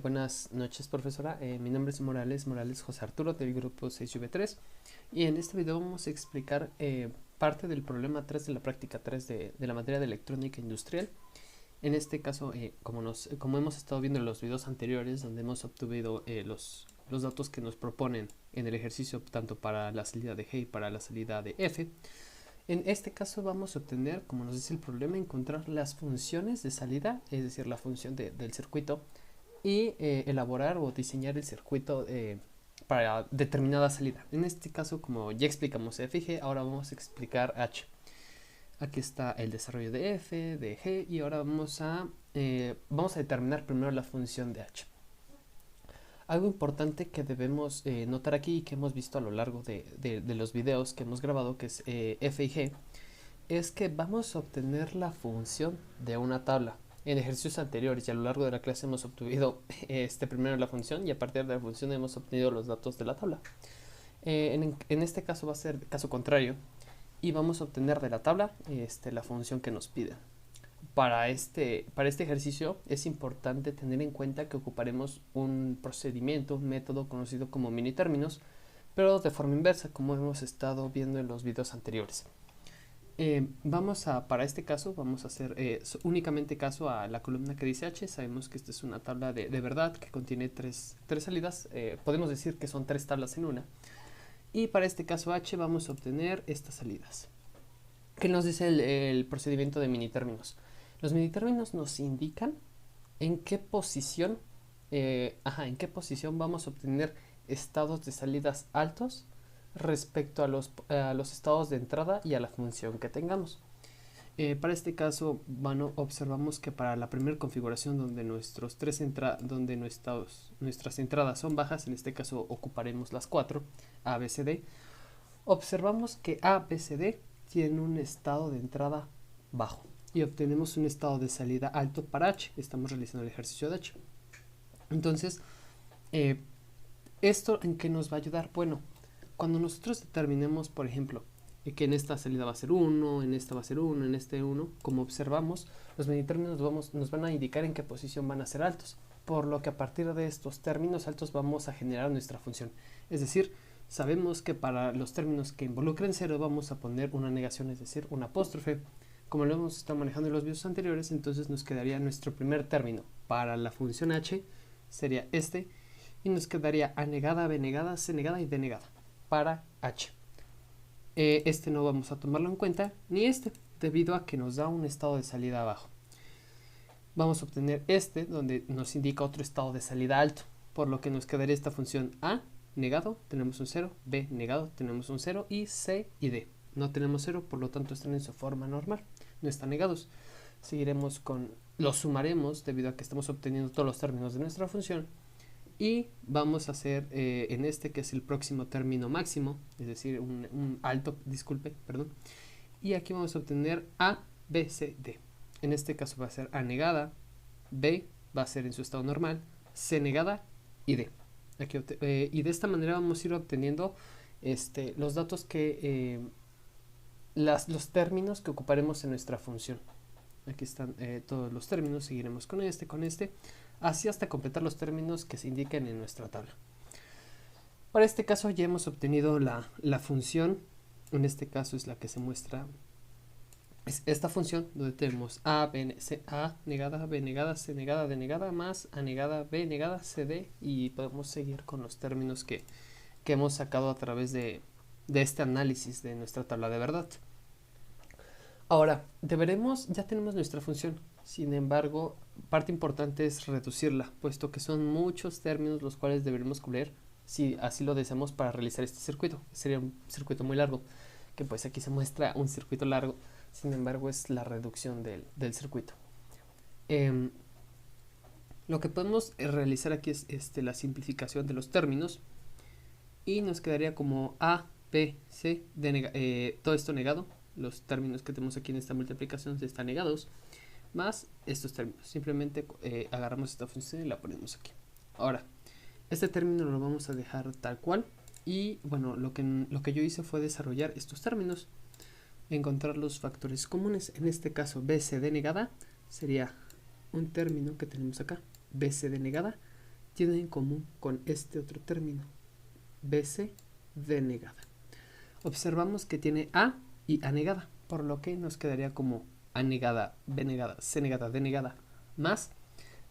Buenas noches, profesora. Mi nombre es Morales José Arturo del grupo 6V3 y en este video vamos a explicar parte del problema 3 de la práctica 3 de la materia de electrónica industrial. En este caso, como hemos estado viendo en los videos anteriores, donde hemos obtenido los datos que nos proponen en el ejercicio tanto para la salida de G y para la salida de F, en este caso vamos a obtener, como nos dice el problema, encontrar las funciones de salida, es decir, la función del circuito, y elaborar o diseñar el circuito para determinada salida. En este caso, como ya explicamos F y G, ahora vamos a explicar H. Aquí está el desarrollo de F, de G, y ahora vamos a determinar primero la función de H. Algo importante que debemos notar aquí y que hemos visto a lo largo de los videos que hemos grabado, que es F y G, es que vamos a obtener la función de una tabla. En ejercicios anteriores y a lo largo de la clase hemos obtenido primero la función y a partir de la función hemos obtenido los datos de la tabla. En este caso va a ser caso contrario y vamos a obtener de la tabla la función que nos piden. Para este ejercicio es importante tener en cuenta que ocuparemos un procedimiento, un método conocido como mini términos, pero de forma inversa, como hemos estado viendo en los videos anteriores. Para este caso vamos a hacer únicamente caso a la columna que dice H. Sabemos que esta es una tabla de verdad que contiene tres salidas. Podemos decir que son tres tablas en una. Y para este caso H vamos a obtener estas salidas. ¿Qué nos dice el procedimiento de mini términos? Los mini términos nos indican en qué posición vamos a obtener estados de salidas altos respecto a los estados de entrada y a la función que tengamos. Para este caso, observamos que para la primera configuración donde nuestras entradas son bajas, en este caso ocuparemos las 4, A, B, C, D, observamos que A, B, C, D tienen un estado de entrada bajo y obtenemos un estado de salida alto para H. Estamos realizando el ejercicio de H. Entonces, ¿esto en qué nos va a ayudar? Bueno, cuando nosotros determinemos, por ejemplo, que en esta salida va a ser 1, en esta va a ser 1, en este 1, como observamos, los meditérminos nos van a indicar en qué posición van a ser altos, por lo que a partir de estos términos altos vamos a generar nuestra función. Es decir, sabemos que para los términos que involucren 0 vamos a poner una negación, es decir, una apóstrofe. Como lo hemos estado manejando en los videos anteriores, entonces nos quedaría nuestro primer término para la función H, sería este, y nos quedaría A negada, B negada, C negada y D negada para H. No vamos a tomarlo en cuenta, ni debido a que nos da un estado de salida abajo. Vamos a obtener donde nos indica otro estado de salida alto, por lo que nos quedaría esta función A negado, tenemos un 0, B negado, tenemos un 0, y C y D. No tenemos 0, por lo tanto están en su forma normal, no están negados. Seguiremos los sumaremos debido a que estamos obteniendo todos los términos de nuestra función. Y vamos a hacer que es el próximo término máximo, es decir, un alto, perdón. Y aquí vamos a obtener A, B, C, D. En este caso va a ser A negada, B va a ser en su estado normal, C negada y D. Y de esta manera vamos a ir obteniendo los datos los términos que ocuparemos en nuestra función. Aquí están todos los términos, seguiremos con así hasta completar los términos que se indiquen en nuestra tabla. Para este caso ya hemos obtenido la función, en este caso es la que se muestra, es esta función donde tenemos A, B, C, A negada, B negada, C negada, D negada, más A negada, B negada, C, D, y podemos seguir con los términos que hemos sacado a través de este análisis de nuestra tabla de verdad. Ahora, ya tenemos nuestra función. Sin embargo, parte importante es reducirla, puesto que son muchos términos los cuales deberemos cubrir si así lo deseamos para realizar este circuito. Sería un circuito muy largo, que pues aquí se muestra un circuito largo, sin embargo es la reducción del circuito. Lo que podemos realizar aquí es la simplificación de los términos y nos quedaría como A, B, C, D, todo esto negado. Los términos que tenemos aquí en esta multiplicación están negados, más estos términos. Simplemente agarramos esta función y la ponemos aquí. Ahora, este término lo vamos a dejar tal cual. Y bueno, lo que yo hice fue desarrollar estos términos, encontrar los factores comunes. En este caso, BCD negada sería un término que tenemos acá, BCD negada, tiene en común con este otro término, BC, D negada. Observamos que tiene A y A negada, por lo que nos quedaría como A negada, B negada, C negada, D negada, más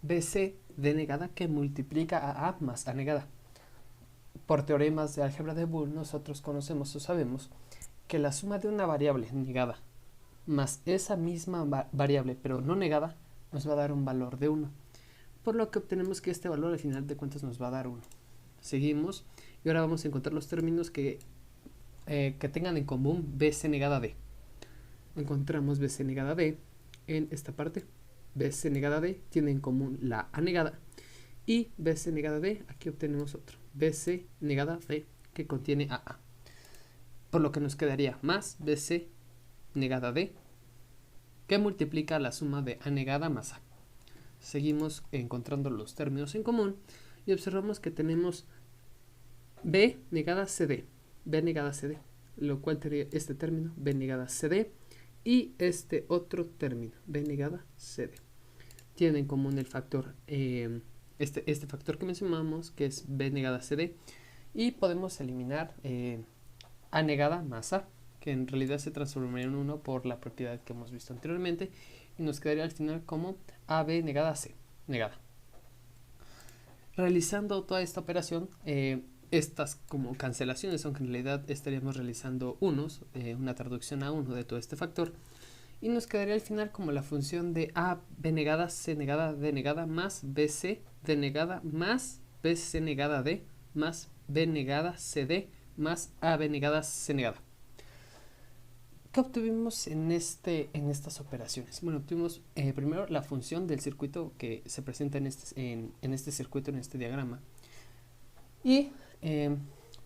BC, D negada, que multiplica a A más A negada. Por teoremas de álgebra de Boole, nosotros conocemos o sabemos que la suma de una variable negada más esa misma variable pero no negada nos va a dar un valor de 1. Por lo que obtenemos que este valor al final de cuentas nos va a dar 1. Seguimos y ahora vamos a encontrar los términos que tengan en común BC negada D. Encontramos BC negada D en esta parte. BC negada D tiene en común la A negada. Y BC negada D, aquí obtenemos otro. BC negada D que contiene AA. Por lo que nos quedaría más BC negada D que multiplica la suma de A negada más A. Seguimos encontrando los términos en común y observamos que tenemos B negada CD, B negada CD, lo cual tendría este término B negada CD y este otro término B negada CD. Tienen en común el factor, este factor que mencionamos, que es B negada CD, y podemos eliminar A negada más A, que en realidad se transformaría en 1 por la propiedad que hemos visto anteriormente, y nos quedaría al final como AB negada C negada. Realizando toda esta operación, estas como cancelaciones, aunque en realidad estaríamos realizando unos, una traducción a 1 de todo este factor, y nos quedaría al final como la función de A, B negada, C negada, D negada, más BC, D negada, más BC negada D, más B negada, CD, más AB negada, C negada. ¿Qué obtuvimos en estas operaciones? Bueno, obtuvimos primero la función del circuito que se presenta en este circuito, en este diagrama. Y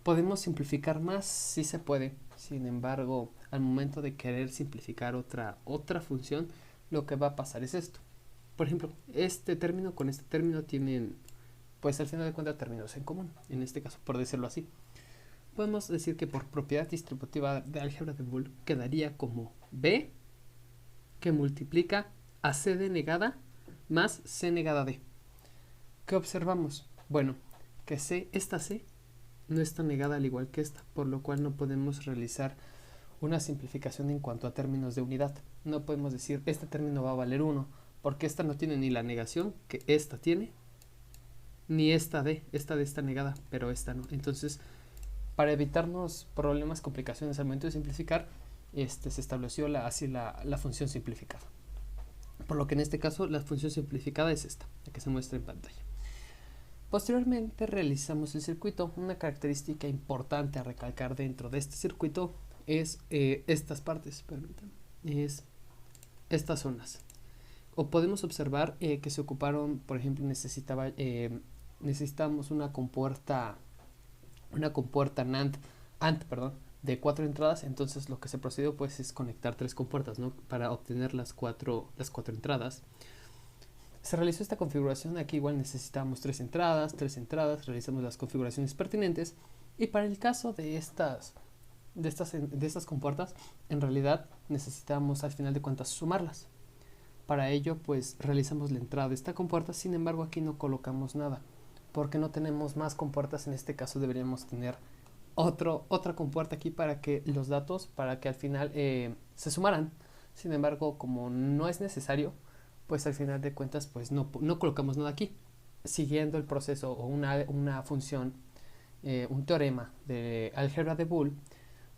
podemos simplificar más si se puede. Sin embargo, al momento de querer simplificar otra función, lo que va a pasar es esto. Por ejemplo, este término con este término tienen, pues al final de cuentas, términos en común. En este caso, por decirlo así. Podemos decir que por propiedad distributiva de álgebra de Boole quedaría como B que multiplica a CD negada más C negada D. ¿Qué observamos? Bueno, que esta C no está negada al igual que esta, por lo cual no podemos realizar una simplificación en cuanto a términos de unidad. No podemos decir este término va a valer 1, porque esta no tiene ni la negación que esta tiene, ni esta D está negada, pero esta no. Entonces, para evitarnos problemas, complicaciones al momento de simplificar, se estableció la función simplificada. Por lo que en este caso la función simplificada es esta, la que se muestra en pantalla. Posteriormente realizamos el circuito. Una característica importante a recalcar dentro de este circuito es estas partes, permítanme, es estas zonas. O podemos observar que se ocuparon, por ejemplo, necesitamos una compuerta NAND, de 4 entradas. Entonces lo que se procedió pues es conectar 3 compuertas, ¿no?, para obtener las cuatro entradas. Se realizó esta configuración. Aquí igual necesitábamos 3 entradas, realizamos las configuraciones pertinentes, y para el caso de estas compuertas, en realidad necesitamos al final de cuentas sumarlas. Para ello pues realizamos la entrada de esta compuerta. Sin embargo, aquí no colocamos nada porque no tenemos más compuertas. En este caso deberíamos tener otra compuerta aquí para que los datos, para que al final se sumaran. Sin embargo, como no es necesario, pues al final de cuentas pues no colocamos nada aquí. Siguiendo el proceso o una función, un teorema de álgebra de Boole,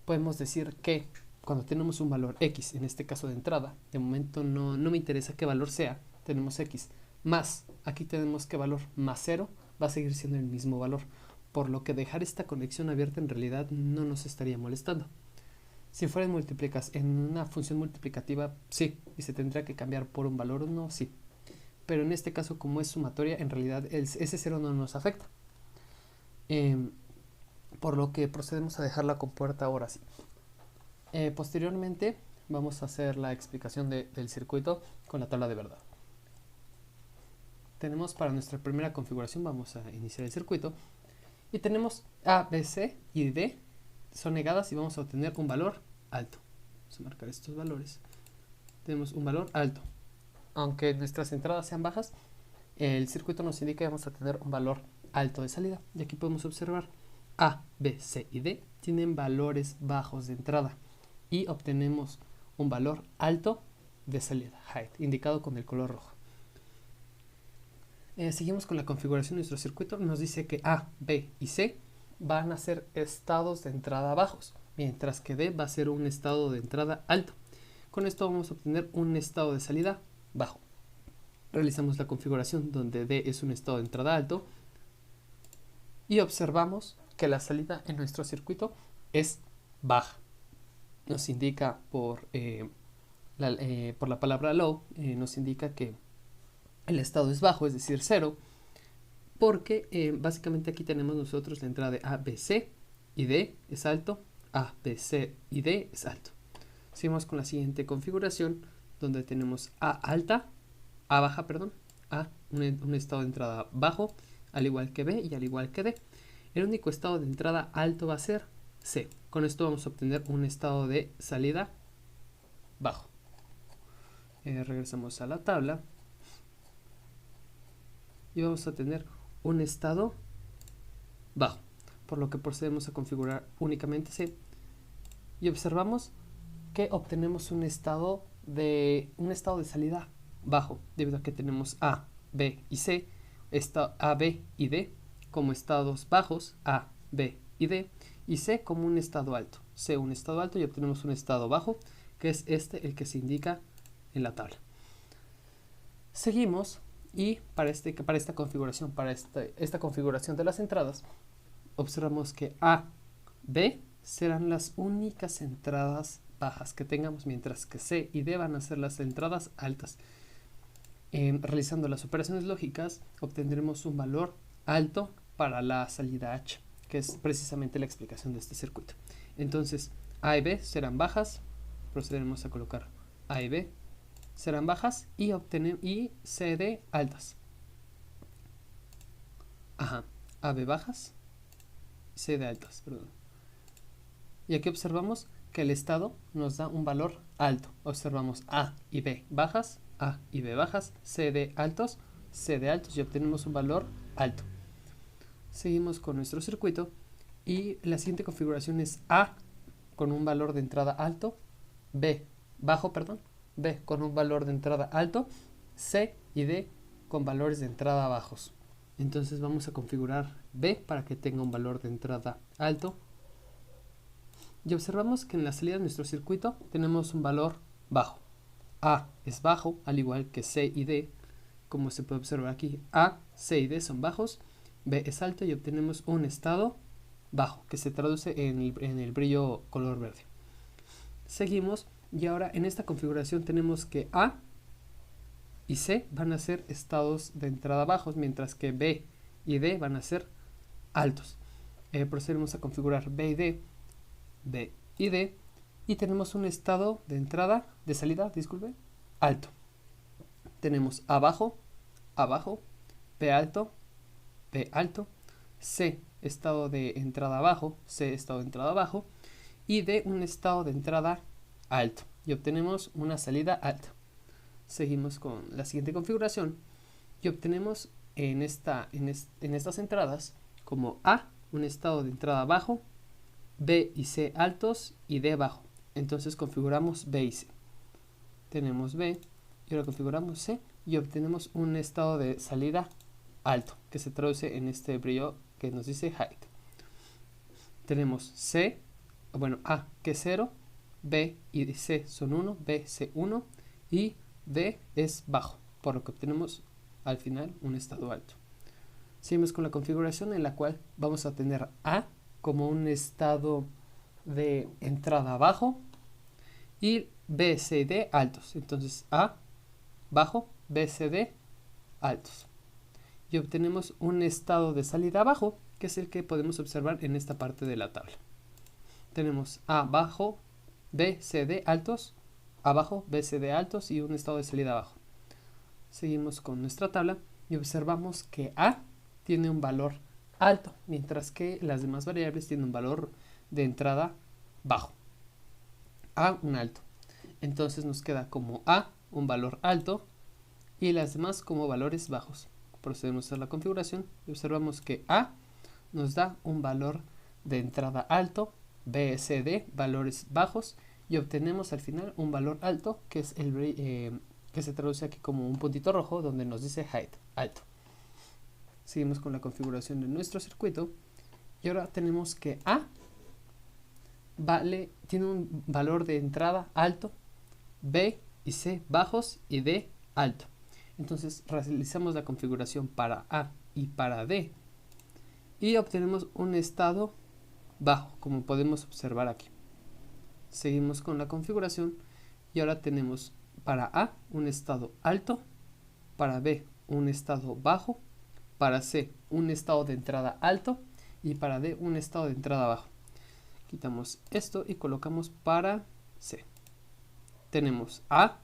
podemos decir que cuando tenemos un valor x, en este caso de entrada, de momento no me interesa qué valor sea, tenemos x, más, aquí tenemos qué valor, más 0, va a seguir siendo el mismo valor, por lo que dejar esta conexión abierta en realidad no nos estaría molestando. Si fuera en una función multiplicativa, sí, y se tendría que cambiar por un valor 1, sí. Pero en este caso, como es sumatoria, en realidad ese 0 no nos afecta. Por lo que procedemos a dejar la compuerta ahora sí. Posteriormente vamos a hacer la explicación del circuito con la tabla de verdad. Tenemos para nuestra primera configuración, vamos a iniciar el circuito, y tenemos A, B, C y D son negadas y vamos a obtener un valor alto. Vamos a marcar estos valores. Tenemos un valor alto. Aunque nuestras entradas sean bajas, el circuito nos indica que vamos a tener un valor alto de salida. Y aquí podemos observar A, B, C y D tienen valores bajos de entrada y obtenemos un valor alto de salida, height, indicado con el color rojo. Seguimos con la configuración de nuestro circuito. Nos dice que A, B y C van a ser estados de entrada bajos, mientras que D va a ser un estado de entrada alto. Con esto vamos a obtener un estado de salida bajo. Realizamos la configuración donde D es un estado de entrada alto y observamos que la salida en nuestro circuito es baja. Nos indica por la palabra low, nos indica que el estado es bajo, es decir, 0, porque básicamente aquí tenemos nosotros la entrada de A, B, C y D es alto, A, B, C y D es alto. Seguimos con la siguiente configuración donde tenemos A alta, A baja, perdón, A, un estado de entrada bajo, al igual que B y al igual que D. El único estado de entrada alto va a ser C. Con esto vamos a obtener un estado de salida bajo. Regresamos a la tabla y vamos a tener un estado bajo, por lo que procedemos a configurar únicamente C y observamos que obtenemos un estado de salida bajo, debido a que tenemos A, B y C, A, B y D como estados bajos, A, B y D, y C como un estado alto, C un estado alto, y obtenemos un estado bajo, que es el que se indica en la tabla. Seguimos y para esta configuración, esta configuración de las entradas, observamos que A, B serán las únicas entradas bajas que tengamos, mientras que C y D van a ser las entradas altas. Realizando las operaciones lógicas obtendremos un valor alto para la salida H, que es precisamente la explicación de este circuito. Entonces A y B serán bajas, procederemos a colocar A y B serán bajas y C, D altas. A, B bajas, C, D altas, perdón. Y aquí observamos que el estado nos da un valor alto. Observamos A y B bajas, A y B bajas, C, D altos, C, D altos, y obtenemos un valor alto. Seguimos con nuestro circuito y la siguiente configuración es A con un valor de entrada alto, B con un valor de entrada alto, C y D con valores de entrada bajos. Entonces vamos a configurar B para que tenga un valor de entrada alto. Y observamos que en la salida de nuestro circuito tenemos un valor bajo. A es bajo, al igual que C y D. Como se puede observar aquí, A, C y D son bajos, B es alto y obtenemos un estado bajo, que se traduce en el brillo color verde. Seguimos y ahora en esta configuración tenemos que A y C van a ser estados de entrada bajos, mientras que B y D van a ser altos. Procedemos a configurar B y D y tenemos un estado de salida, alto. Tenemos A bajo, B alto, C estado de entrada bajo, C estado de entrada bajo y D un estado de entrada alto y obtenemos una salida alta. Seguimos con la siguiente configuración y obtenemos en estas entradas como A un estado de entrada bajo, B y C altos y D bajo. Entonces configuramos B y C. Tenemos B y ahora configuramos C y obtenemos un estado de salida alto, que se traduce en este brillo que nos dice height. Tenemos A que es 0, B y C son 1, B, C 1 y D es bajo, por lo que obtenemos al final un estado alto. Seguimos con la configuración en la cual vamos a tener A como un estado de entrada bajo y B, C y D altos. Entonces A bajo, B, C, D altos. Y obtenemos un estado de salida bajo, que es el que podemos observar en esta parte de la tabla. Tenemos A bajo, B, C, D altos, A bajo, B, C, D altos y un estado de salida bajo. Seguimos con nuestra tabla y observamos que A tiene un valor alto, mientras que las demás variables tienen un valor de entrada bajo. A un alto. Entonces nos queda como A un valor alto y las demás como valores bajos. procedemos a hacer la configuración y observamos que A nos da un valor de entrada alto, B, C, D, valores bajos, y obtenemos al final un valor alto, que es que se traduce aquí como un puntito rojo donde nos dice height, alto. Seguimos con la configuración de nuestro circuito y ahora tenemos que A tiene un valor de entrada alto, B y C bajos y D alto. Entonces realizamos la configuración para A y para D y obtenemos un estado bajo, como podemos observar aquí. Seguimos con la configuración y ahora tenemos para A un estado alto, para B un estado bajo, para C un estado de entrada alto y para D un estado de entrada bajo. Quitamos esto y colocamos para C. Tenemos A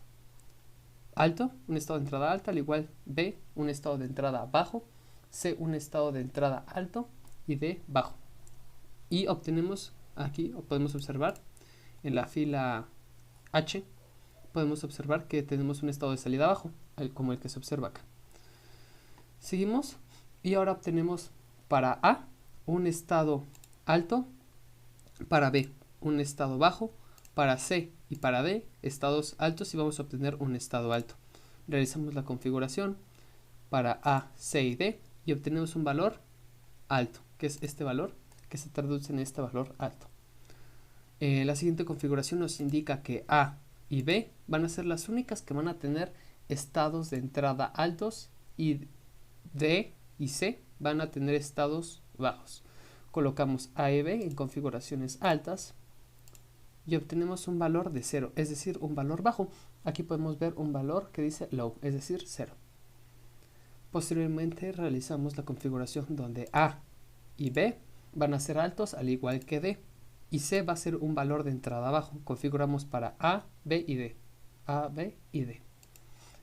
alto, un estado de entrada alta, al igual B un estado de entrada bajo, C un estado de entrada alto y D bajo. Y obtenemos aquí, o podemos observar en la fila H, podemos observar que tenemos un estado de salida bajo, como el que se observa acá. Seguimos y ahora obtenemos para A un estado alto, para B un estado bajo, para C y para D estados altos y vamos a obtener un estado alto. Realizamos la configuración para A, C y D y obtenemos un valor alto, que es este valor que se traduce en este valor alto. La siguiente configuración nos indica que A y B van a ser las únicas que van a tener estados de entrada altos y D y C van a tener estados bajos. Colocamos A y B en configuraciones altas y obtenemos un valor de 0, es decir, un valor bajo. Aquí podemos ver un valor que dice low, es decir, 0. Posteriormente realizamos la configuración donde A y B van a ser altos al igual que D y C va a ser un valor de entrada bajo. Configuramos para A, B y D. A, B y D.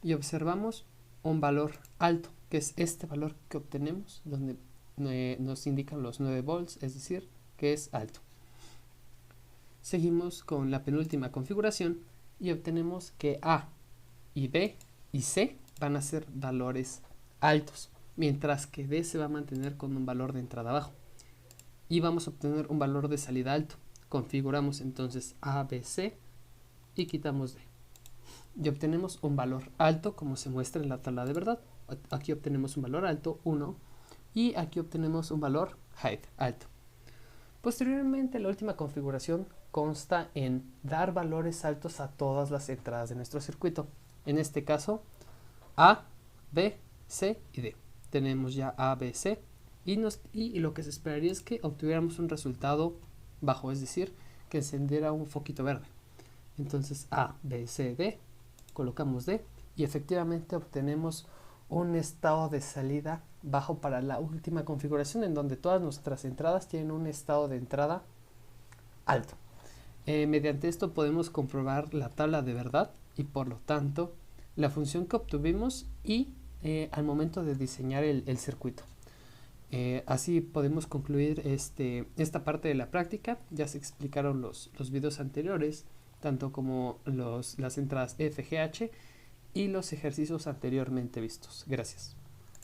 Y observamos un valor alto, que es este valor que obtenemos, donde nos indican los 9 volts, es decir, que es alto. Seguimos con la penúltima configuración y obtenemos que A y B y C van a ser valores altos, mientras que D se va a mantener con un valor de entrada bajo. Y vamos a obtener un valor de salida alto. Configuramos entonces A, B, C y quitamos D. Y obtenemos un valor alto como se muestra en la tabla de verdad. Aquí obtenemos un valor alto, 1, y aquí obtenemos un valor height, alto. Posteriormente, la última configuración consta en dar valores altos a todas las entradas de nuestro circuito. En este caso, A, B, C y D. Tenemos ya A, B, C y lo que se esperaría es que obtuviéramos un resultado bajo, es decir, que encendiera un foquito verde. Entonces A, B, C, D, colocamos D y efectivamente obtenemos un estado de salida bajo para la última configuración, en donde todas nuestras entradas tienen un estado de entrada alto. Mediante esto podemos comprobar la tabla de verdad y por lo tanto la función que obtuvimos y al momento de diseñar el circuito. Así podemos concluir esta parte de la práctica. Ya se explicaron los videos anteriores, tanto como las entradas FGH y los ejercicios anteriormente vistos. Gracias.